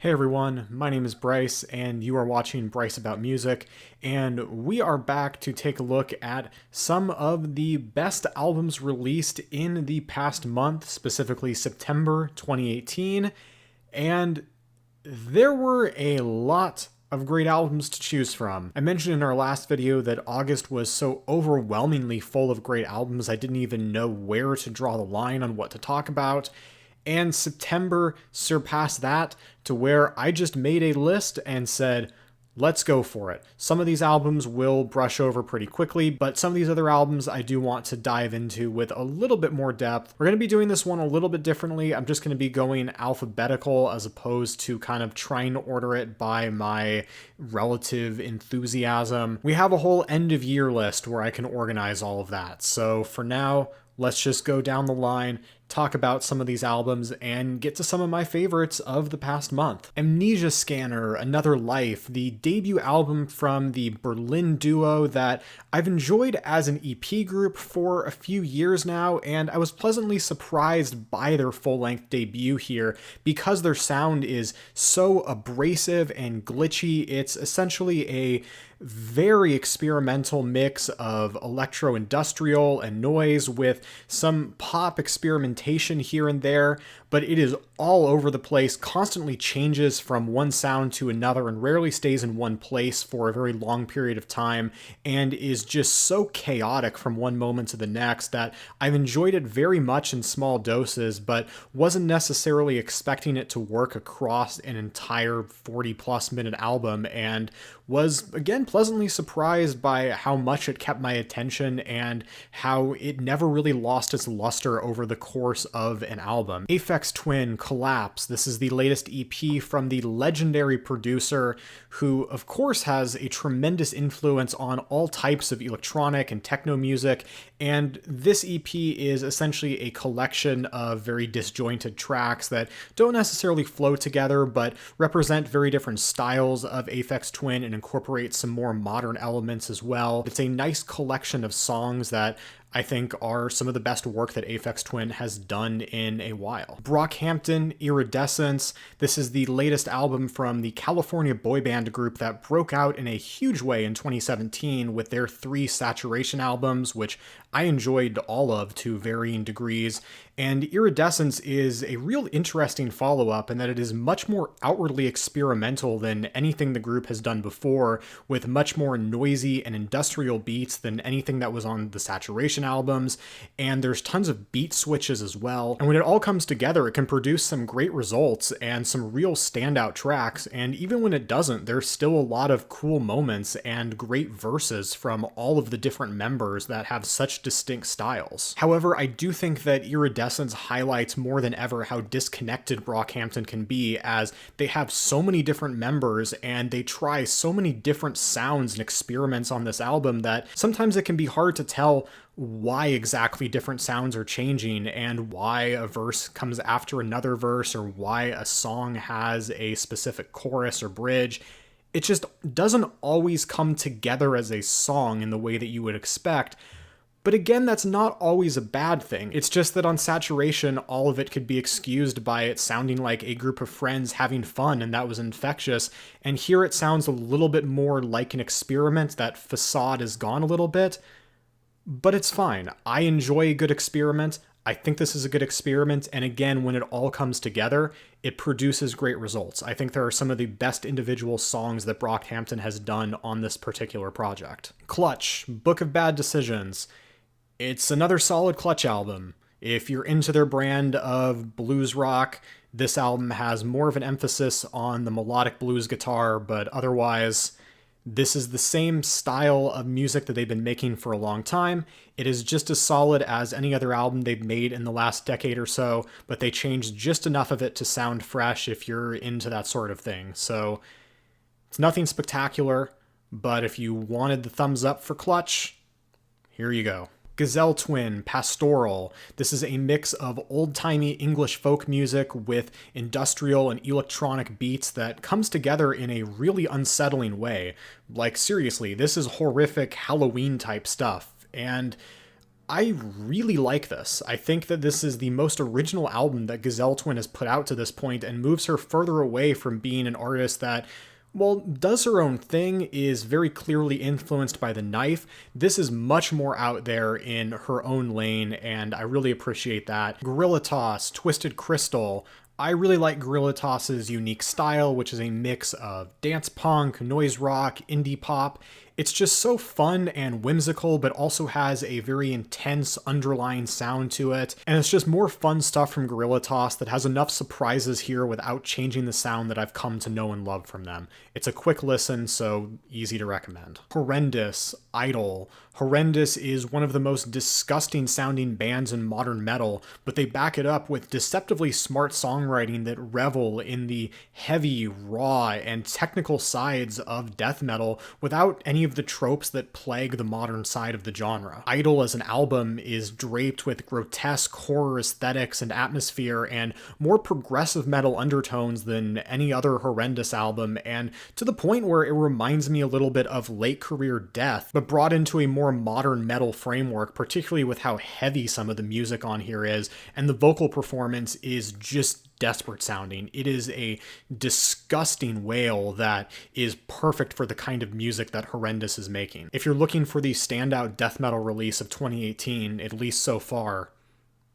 Hey everyone, my name is Bryce, and you are watching Bryce About Music, and we are back to take a look at some of the best albums released in the past month, specifically September 2018, and there were a lot of great albums to choose from. I mentioned in our last video that August was so overwhelmingly full of great albums I didn't even know where to draw the line on what to talk about. And September surpassed that to where I just made a list and said, let's go for it. Some of these albums will brush over pretty quickly, but some of these other albums I do want to dive into with a little bit more depth. We're going to be doing this one a little bit differently. I'm just going to be going alphabetical as opposed to kind of trying to order it by my relative enthusiasm. We have a whole end of year list where I can organize all of that. So for now, let's just go down the line, talk about some of these albums, and get to some of my favorites of the past month. Amnesia Scanner, Another Life, the debut album from the Berlin duo that I've enjoyed as an EP group for a few years now, and I was pleasantly surprised by their full-length debut here because their sound is so abrasive and glitchy. It's essentially a very experimental mix of electro-industrial and noise with some pop experimentation here and there, but it is all over the place, constantly changes from one sound to another and rarely stays in one place for a very long period of time, and is just so chaotic from one moment to the next that I've enjoyed it very much in small doses, but wasn't necessarily expecting it to work across an entire 40-plus minute album, and was, again, pleasantly surprised by how much it kept my attention and how it never really lost its luster over the course of an album. Aphex Twin, Collapse. This is the latest EP from the legendary producer who, of course, has a tremendous influence on all types of electronic and techno music, and this EP is essentially a collection of very disjointed tracks that don't necessarily flow together, but represent very different styles of Aphex Twin and incorporate some more modern elements as well. It's a nice collection of songs that I think are some of the best work that Aphex Twin has done in a while. Brockhampton, Iridescence. This is the latest album from the California boy band group that broke out in a huge way in 2017 with their 3 Saturation albums, which I enjoyed all of to varying degrees. And Iridescence is a real interesting follow-up in that it is much more outwardly experimental than anything the group has done before, with much more noisy and industrial beats than anything that was on the Saturation albums, and there's tons of beat switches as well. And when it all comes together, it can produce some great results and some real standout tracks, and even when it doesn't, there's still a lot of cool moments and great verses from all of the different members that have such distinct styles. However, I do think that Iridescence highlights more than ever how disconnected Brockhampton can be, as they have so many different members and they try so many different sounds and experiments on this album that sometimes it can be hard to tell why exactly different sounds are changing and why a verse comes after another verse or why a song has a specific chorus or bridge. It just doesn't always come together as a song in the way that you would expect. But again, that's not always a bad thing. It's just that on Saturation, all of it could be excused by it sounding like a group of friends having fun, and that was infectious. And here it sounds a little bit more like an experiment. That facade is gone a little bit, but it's fine. I enjoy a good experiment. I think this is a good experiment, and again, when it all comes together, it produces great results. I think there are some of the best individual songs that Brockhampton has done on this particular project. Clutch, Book of Bad Decisions. It's another solid Clutch album. If you're into their brand of blues rock, this album has more of an emphasis on the melodic blues guitar, but otherwise, this is the same style of music that they've been making for a long time. It is just as solid as any other album they've made in the last decade or so, but they changed just enough of it to sound fresh if you're into that sort of thing. So it's nothing spectacular, but if you wanted the thumbs up for Clutch, here you go. Gazelle Twin, Pastoral. This is a mix of old-timey English folk music with industrial and electronic beats that comes together in a really unsettling way. Like, seriously, this is horrific Halloween-type stuff. And I really like this. I think that this is the most original album that Gazelle Twin has put out to this point and moves her further away from being an artist that, well, does her own thing, is very clearly influenced by the knife. This is much more out there in her own lane, and I really appreciate that. Guerilla Toss, Twisted Crystal. I really like Guerilla Toss's unique style, which is a mix of dance punk, noise rock, indie pop. It's just so fun and whimsical, but also has a very intense underlying sound to it. And it's just more fun stuff from Guerilla Toss that has enough surprises here without changing the sound that I've come to know and love from them. It's a quick listen, so easy to recommend. Horrendous, Idol. Horrendous is one of the most disgusting sounding bands in modern metal, but they back it up with deceptively smart songwriting that revel in the heavy, raw, and technical sides of death metal without any of the tropes that plague the modern side of the genre. Idol as an album is draped with grotesque horror aesthetics and atmosphere and more progressive metal undertones than any other Horrendous album, and to the point where it reminds me a little bit of late career Death, but brought into a more modern metal framework, particularly with how heavy some of the music on here is, and the vocal performance is just desperate sounding. It is a disgusting wail that is perfect for the kind of music that Horrendous is making. If you're looking for the standout death metal release of 2018, at least so far,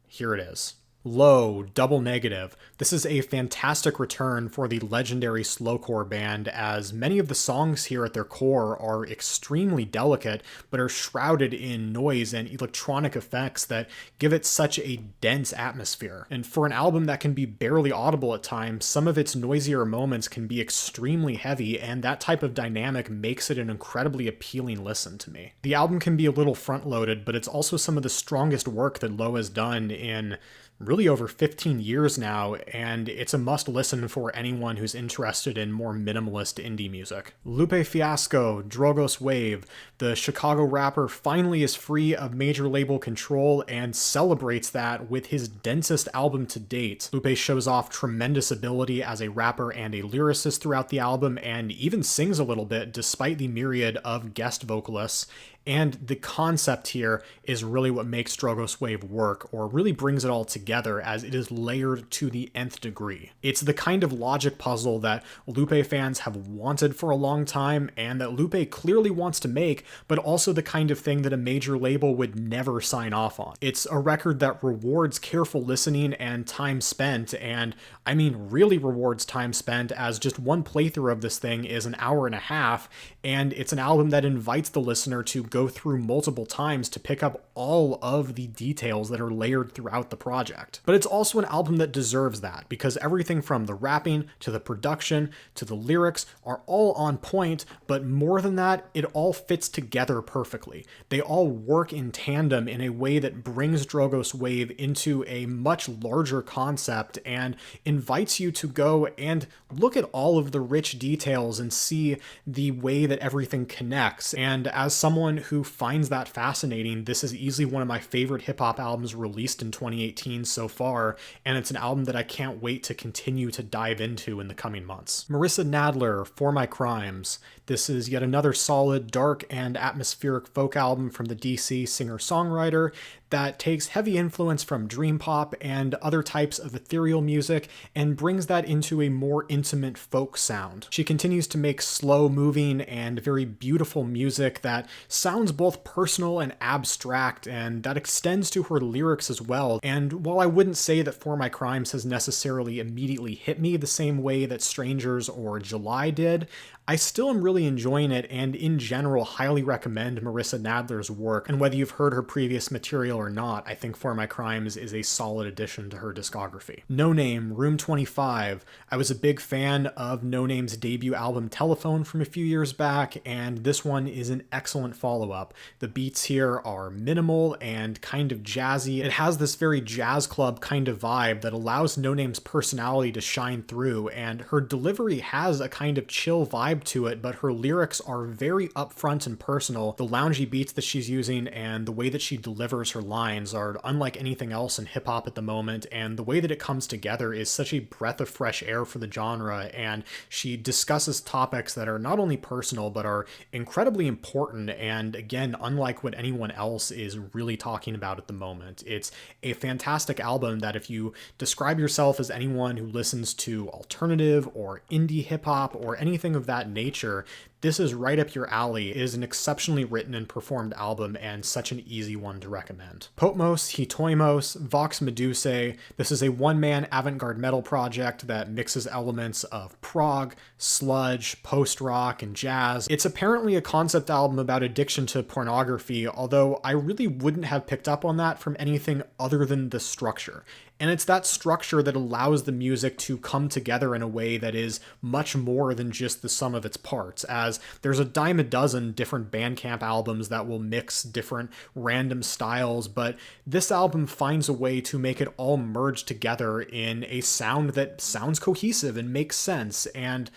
here it is. Low, Double Negative. This is a fantastic return for the legendary slowcore band, as many of the songs here at their core are extremely delicate, but are shrouded in noise and electronic effects that give it such a dense atmosphere. And for an album that can be barely audible at times, some of its noisier moments can be extremely heavy, and that type of dynamic makes it an incredibly appealing listen to me. The album can be a little front-loaded, but it's also some of the strongest work that Low has done in really over 15 years now, and it's a must listen for anyone who's interested in more minimalist indie music. Lupe Fiasco, Drogas Wave. The Chicago rapper finally is free of major label control and celebrates that with his densest album to date. Lupe shows off tremendous ability as a rapper and a lyricist throughout the album, and even sings a little bit despite the myriad of guest vocalists. And the concept here is really what makes Drogas Wave work, or really brings it all together, as it is layered to the nth degree. It's the kind of logic puzzle that Lupe fans have wanted for a long time, and that Lupe clearly wants to make, but also the kind of thing that a major label would never sign off on. It's a record that rewards careful listening and time spent, and I mean really rewards time spent, as just one playthrough of this thing is an hour and a half, and it's an album that invites the listener to go through multiple times to pick up all of the details that are layered throughout the project. But it's also an album that deserves that, because everything from the rapping to the production to the lyrics are all on point, but more than that, it all fits together perfectly. They all work in tandem in a way that brings Drogas Wave into a much larger concept and invites you to go and look at all of the rich details and see the way that everything connects. And as someone who finds that fascinating, this is easily one of my favorite hip-hop albums released in 2018 so far, and it's an album that I can't wait to continue to dive into in the coming months. Marissa Nadler, For My Crimes. This is yet another solid, dark, and atmospheric folk album from the DC singer-songwriter that takes heavy influence from dream pop and other types of ethereal music and brings that into a more intimate folk sound. She continues to make slow-moving and very beautiful music that sounds both personal and abstract, and that extends to her lyrics as well. And while I wouldn't say that For My Crimes has necessarily immediately hit me the same way that Strangers or July did, I still am really enjoying it, and in general highly recommend Marissa Nadler's work. And whether you've heard her previous material or not, I think For My Crimes is a solid addition to her discography. Noname, Room 25. I was a big fan of Noname's debut album Telephone from a few years back, and this one is an excellent follow-up. The beats here are minimal and kind of jazzy. It has this very jazz club kind of vibe that allows Noname's personality to shine through, and her delivery has a kind of chill vibe to it, but her lyrics are very upfront and personal. The loungy beats that she's using and the way that she delivers her lines are unlike anything else in hip-hop at the moment, and the way that it comes together is such a breath of fresh air for the genre, and she discusses topics that are not only personal but are incredibly important, and again, unlike what anyone else is really talking about at the moment. It's a fantastic album that if you describe yourself as anyone who listens to alternative or indie hip-hop or anything of that nature, this is right up your alley. It is an exceptionally written and performed album and such an easy one to recommend. Potmos, Hetoimos, Vox Medusae. This is a one-man avant-garde metal project that mixes elements of prog, sludge, post-rock, and jazz. It's apparently a concept album about addiction to pornography, although I really wouldn't have picked up on that from anything other than the structure. And it's that structure that allows the music to come together in a way that is much more than just the sum of its parts, as there's a dime a dozen different Bandcamp albums that will mix different random styles, but this album finds a way to make it all merge together in a sound that sounds cohesive and makes sense, and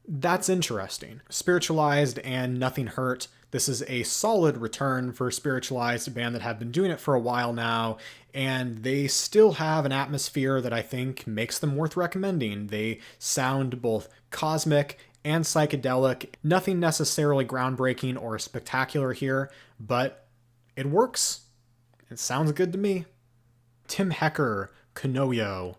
that's interesting. Spiritualized and Nothing Hurt. This is a solid return for Spiritualized, a band that have been doing it for a while now, and they still have an atmosphere that I think makes them worth recommending. They sound both cosmic and psychedelic. Nothing necessarily groundbreaking or spectacular here, but it works. It sounds good to me. Tim Hecker, Konoyo.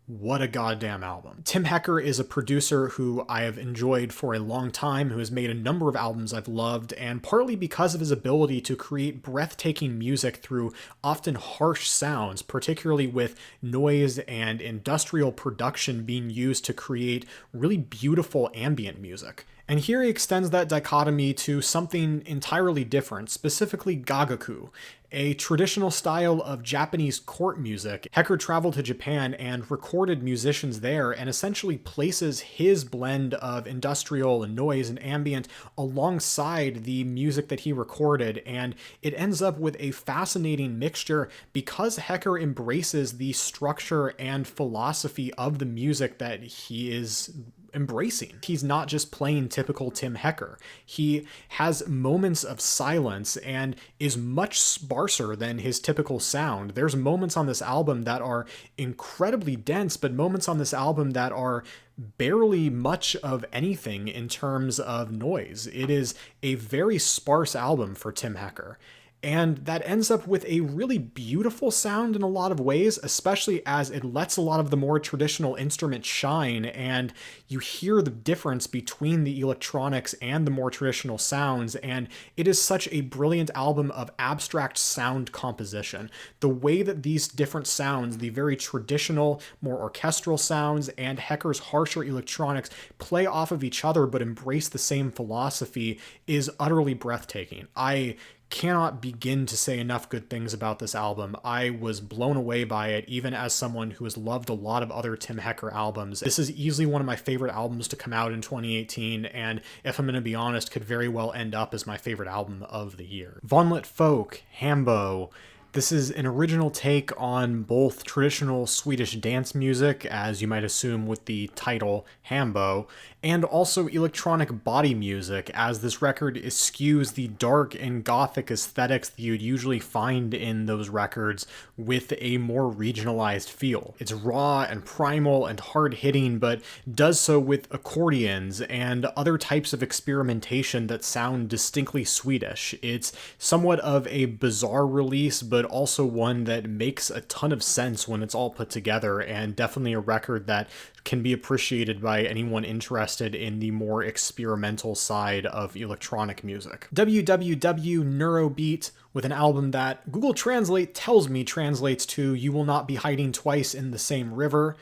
What a goddamn album. Tim Hecker is a producer who I have enjoyed for a long time, who has made a number of albums I've loved, and partly because of his ability to create breathtaking music through often harsh sounds, particularly with noise and industrial production being used to create really beautiful ambient music. And here he extends that dichotomy to something entirely different, specifically gagaku, a traditional style of Japanese court music. Hecker traveled to Japan and recorded musicians there and essentially places his blend of industrial and noise and ambient alongside the music that he recorded, and it ends up with a fascinating mixture because Hecker embraces the structure and philosophy of the music that he is embracing. He's not just playing typical Tim Hecker. He has moments of silence and is much sparser than his typical sound. There's moments on this album that are incredibly dense, but moments on this album that are barely much of anything in terms of noise. It is a very sparse album for Tim Hecker. And that ends up with a really beautiful sound in a lot of ways, especially as it lets a lot of the more traditional instruments shine, and you hear the difference between the electronics and the more traditional sounds, and it is such a brilliant album of abstract sound composition. The way that these different sounds, the very traditional, more orchestral sounds, and Hecker's harsher electronics play off of each other but embrace the same philosophy is utterly breathtaking. I cannot begin to say enough good things about this album. I was blown away by it, even as someone who has loved a lot of other Tim Hecker albums. This is easily one of my favorite albums to come out in 2018, and if I'm going to be honest, could very well end up as my favorite album of the year. Vanligt folk, Hambo. This is an original take on both traditional Swedish dance music, as you might assume with the title Hambo, and also electronic body music, as this record eschews the dark and gothic aesthetics that you'd usually find in those records with a more regionalized feel. It's raw and primal and hard-hitting, but does so with accordions and other types of experimentation that sound distinctly Swedish. It's somewhat of a bizarre release, but also one that makes a ton of sense when it's all put together, and definitely a record that can be appreciated by anyone interested in the more experimental side of electronic music. www Neurobeat, with an album that Google Translate tells me translates to "You will not be hiding twice in the same river."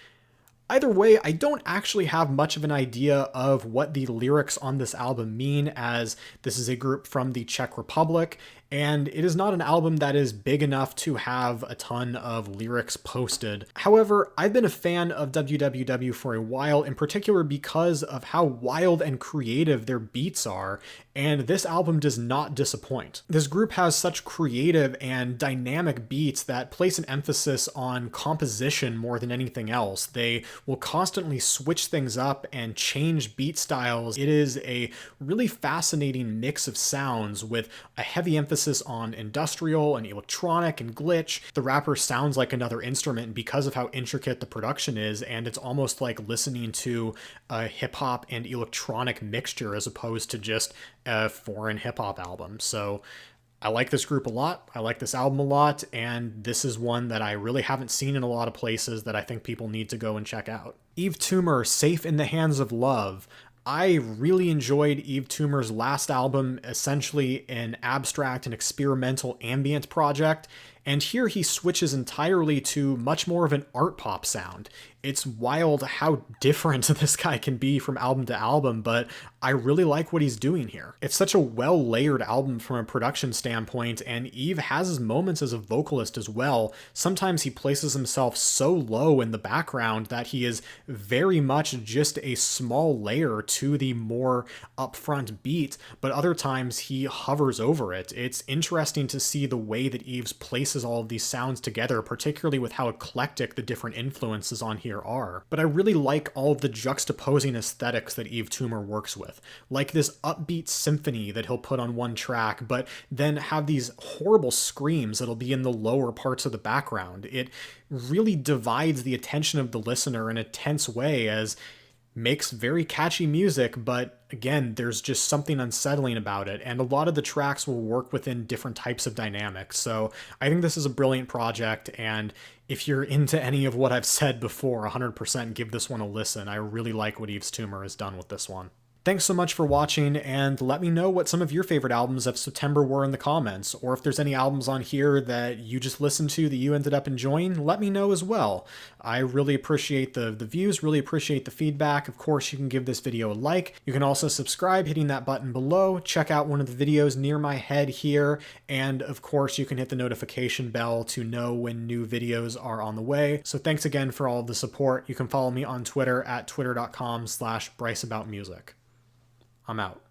Either way, I don't actually have much of an idea of what the lyrics on this album mean, as this is a group from the Czech Republic, and it is not an album that is big enough to have a ton of lyrics posted. However, I've been a fan of WWW for a while, in particular because of how wild and creative their beats are, and this album does not disappoint. This group has such creative and dynamic beats that place an emphasis on composition more than anything else. They will constantly switch things up and change beat styles. It is a really fascinating mix of sounds with a heavy emphasis emphasis on industrial and electronic and glitch. The rapper sounds like another instrument because of how intricate the production is, and it's almost like listening to a hip-hop and electronic mixture as opposed to just a foreign hip-hop album. So I like this group a lot, I like this album a lot, and this is one that I really haven't seen in a lot of places that I think people need to go and check out. Yves Tumor, Safe in the Hands of Love. I really enjoyed Yves Tumor's last album, essentially an abstract and experimental ambient project, and here he switches entirely to much more of an art pop sound. It's wild how different this guy can be from album to album, but I really like what he's doing here. It's such a well-layered album from a production standpoint, and Yves has his moments as a vocalist as well. Sometimes he places himself so low in the background that he is very much just a small layer to the more upfront beat, but other times he hovers over it. It's interesting to see the way that Yves places all of these sounds together, particularly with how eclectic the different influences on here are. But I really like all of the juxtaposing aesthetics that Yves Tumor works with, like this upbeat symphony that he'll put on one track, but then have these horrible screams that'll be in the lower parts of the background. It really divides the attention of the listener in a tense way, as makes very catchy music, but again, there's just something unsettling about it, and a lot of the tracks will work within different types of dynamics. So I think this is a brilliant project, and if you're into any of what I've said before, 100% give this one a listen. I really like what Yves Tumor has done with this one. Thanks so much for watching, and let me know what some of your favorite albums of September were in the comments, or if there's any albums on here that you just listened to that you ended up enjoying, let me know as well. I really appreciate the views, really appreciate the feedback. Of course, you can give this video a like. You can also subscribe hitting that button below, check out one of the videos near my head here, and of course you can hit the notification bell to know when new videos are on the way. So thanks again for all of the support. You can follow me on Twitter at twitter.com/BryceAboutMusic. I'm out.